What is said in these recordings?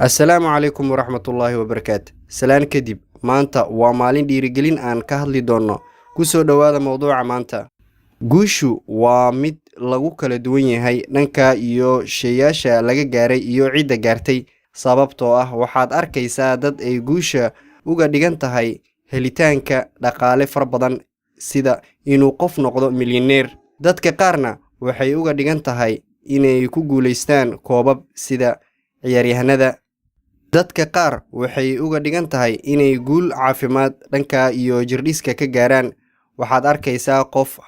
Assalaamu calaykum waraxmatullaahi wabarakaatu. Salaan kadib, maanta waa maalin dhiirigelin aan ka hadli doonno. Ku soo dhowaada mowduuca maanta. Guushu waa mid lagu kala duwan yahay dhanka iyo sheeyaasha laga gaaray iyo cidda gaartay, sababtoo ah waxaad arkaysaa dad ay guusha uga dhigan tahay helitaanka dhaqaale fara badan, sida inuu qof noqdo milyaneer. Dadka qaarna waxay uga dhigan tahay inay ku guulaystaan koobab sida ciyaaryahanada. Dadka qaar waxay uga dhigan tahay inay guul caafimaad dhanka iyo jirdhiska ka gaaraan. Waxaad arkaysaa qof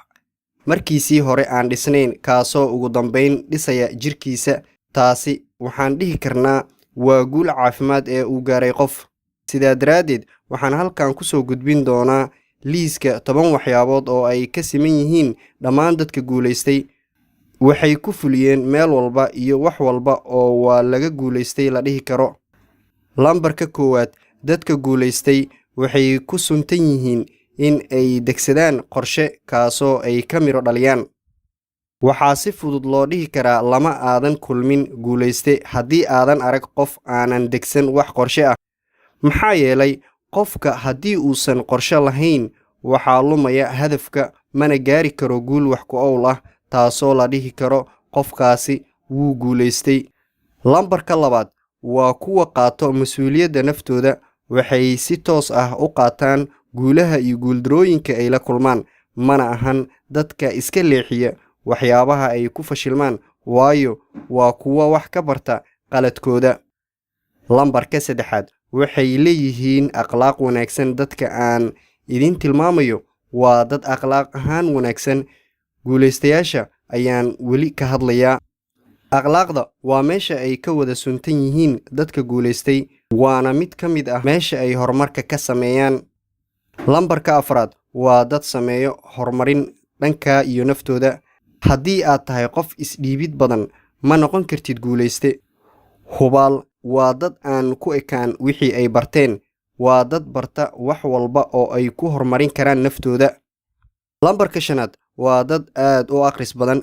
markiisii hore aan dhisnayn kaasoo ugu dambeyn dhisaya jirkiisa. Taasi waxaan dhihi karnaa waa guul caafimaad ee uu gaaray qof. Sidaa daraaddeed, waxaan halkan ku soo gudbin doonaa liiska 10 waxyaabood oo ay ka siman yihiin dhammaan dadka guulaystay. Waxay ku fuliyeen meel walba iyo wax walba oo waa laga guulaystay la dhihi karo. Lambarka 1, dadka guulaystay waxay ku suntan yihiin in ay degsadaan qorshe kaasoo ay ka miro dhaliyaan. Waxaa si fudud loo dhihi karaa lama aadan kulmin guulayste haddii aadan arag qof aanan degsan wax qorshe ah. Maxaa yeelay qofka haddii uusan qorshe lahayn waxaa lumaya hadafka, mana gaari karo guul wax ku owl ah, taasoo la dhihi karo qofkaasi wuu guulaystay. Lambarka 2 waa kuwa qaato mas'uuliyadda naftooda. Waxay si toos ah u qaataan guulaha iyo guuldarooyinka ay la kulmaan, mana ahan dadka iska leexiya waxyaabaha ay ku fashilmaan, waayo waa kuwa wax ka barta qaladkooda. Lambarka 3 waxay leeyihiin akhlaaq wanaagsan. Dadka aan idin tilmaamayo waa dad akhlaaq ahaan wanaagsan. Guulaystayaasha ayaan weli ka hadlayaa. Akhlaaqda waa meesha ay ka wada suntan yihiin dadka guulaystay, waana mid ka mid ah meesha ay horumarka ka sameeyaan. Lambarka 4 waa dad sameeyo horumarin dhanka iyo naftooda. Haddii aad tahay qof isdhiibid badan, ma noqon kartid guulayste. Hubaal waa dad aan ku ekaan wixii ay barteen. Waa dad barta wax walba oo ay ku horumarin karaan naftooda. Lambarka 5 waa dad aad u akhris badan.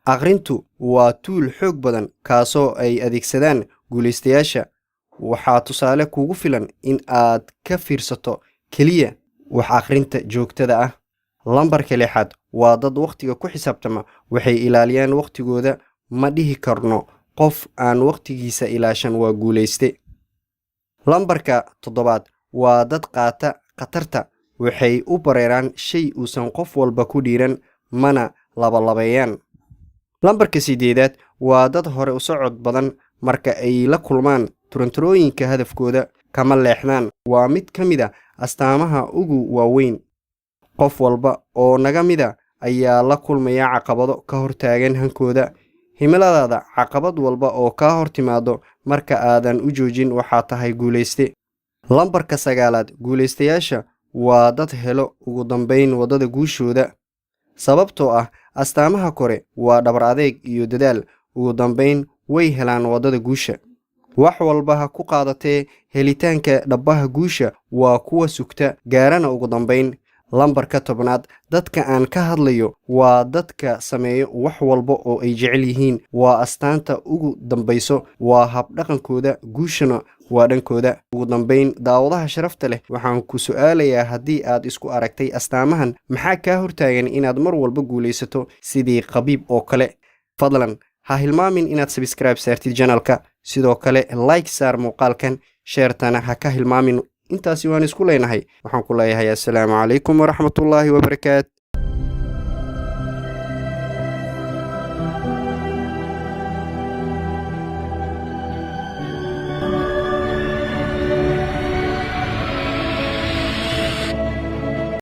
Akhrintu waa tuul xoog badan kaasoo ay adeegsadaan guulaystayaasha. Waxaa tusaale kugu filan in aad ka fiirsato keliya wax akhrinta joogtada ah. Lambarka 6 waa dad waqtiga ku xisaabtama. Waxay ilaaliyaan waqtigooda. Ma dhihi karno qof aan waqtigiisa ilaashan waa guulayste. Lambarka 7 waa dad qaata khatarta. Waxay u bareeraan shay uusan qof walba ku dhiiran, mana labalabeeyaan. Lambarka 8 waa dad hore u socod badan. Marka ay la kulmaan turanturooyinka hadafkooda kama leexdaan. Waa mid ka mid ah astaamaha ugu waaweyn. Qof walba oo naga mida ayaa la kulmaya caqabado ka hortaagan hankooda. Himiladaada caqabad walba oo ka hor timaado marka aadan u joojin waxaa tahay guulayste. Lambarka 9 guulaystayaasha waa dad helo ugu dambeyn wadada guushooda. Sababtoo ah astaamaha kore waa dhabar adeeg iyo dadaal. Ugu dambeyn way helaan wadada guusha. Wax walba ha ku qaadatee helitaanka dhabbaha guusha waa kuwa sugta gaarana ugu dambeyn. Lambarka 10 dadka aan ka hadlayo waa dadka sameeyo wax walba oo ay jecel yihiin. Waa astaanta ugu dambayso. Waa habdhaqankooda. Guushana waa dhankooda. Ugu dambeyn, daawadaha sharafta leh, waxaan ku su'aalayaa haddii aad isku aragtay astaamahan, maxaa kaa hortaagan inaad mar walba guulaysato sidii Khabiib oo kale? Fadlan ha hilmaamin inaad subscribe saartid channelka. Sidoo kale like saar muuqaalkan, sheertana ha ka hilmaamin. intaasi waan isku leenahay. Waxaan ku leeyahay assalaamu calaykum waraxmatullaahi wabarakaatu.